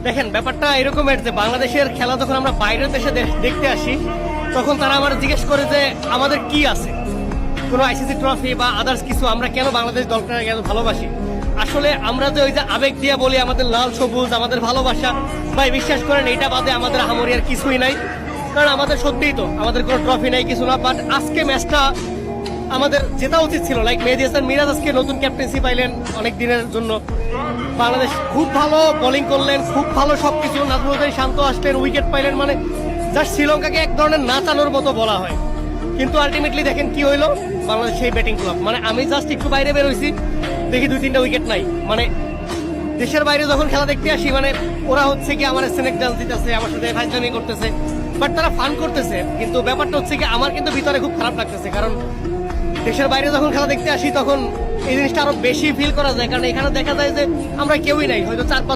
দেখেন ব্যাপারটা এরকমের যে বাংলাদেশের খেলা যখন আমরা বাইরের দেশে দেখতে আসি, তখন তারা আমার জিজ্ঞেস করে যে আমাদের কি আছে, কোনো আইসিসি ট্রফি বা আদার্স কিছু, আমরা কেন বাংলাদেশ দলকে এত ভালোবাসি। আসলে আমরা যে ওই যে আবেগ দিয়ে বলি আমাদের লাল সবুজ আমাদের ভালোবাসা, ভাই বিশ্বাস করেন এটা বাদে আমাদের আহামরিয়ার কিছুই নাই। কারণ আমাদের সত্যিই তো আমাদের কোনো ট্রফি নাই, কিছু না। বাট আজকে ম্যাচটা আমাদের জেতা উচিত ছিল। লাইক মেহেদী হাসান মিরাজ আজকে নতুন ক্যাপ্টেন্সি পাইলেন অনেক দিনের জন্য। বাংলাদেশ খুব ভালো বোলিং করলেন, খুব ভালো সবকিছু। নাজমুল হোসেন শান্ত আসলেন, উইকেট পাইলেন, মানে জাস্ট শ্রীলঙ্কাকে এক ধরনের নাচানোর মতো বলা হয়। কিন্তু আলটিমেটলি দেখেন কি হইলো, বাংলাদেশ সেই ব্যাটিং ক্লাব। মানে আমি জাস্ট একটু বাইরে বের হয়েছি, দেখি 2-3টা উইকেট নাই। মানে দেশের বাইরে যখন খেলা দেখতে আসি, মানে ওরা হচ্ছে কি আমার স্নেক ডান্স দিতেছে, আমার সাথে ফাইজলামি করতেছে, বাট তারা ফান করতেছে। কিন্তু ব্যাপারটা হচ্ছে কি আমার কিন্তু ভিতরে খুব খারাপ লাগতেছে। কারণ দেশের বাইরে যখন খেলা দেখতে আসি তখন এই জিনিসটা আরো বেশি ফিল করা যায়। কারণ এখানে দেখা যায় যে আমরা কেউই নাই, হয়তো 4-5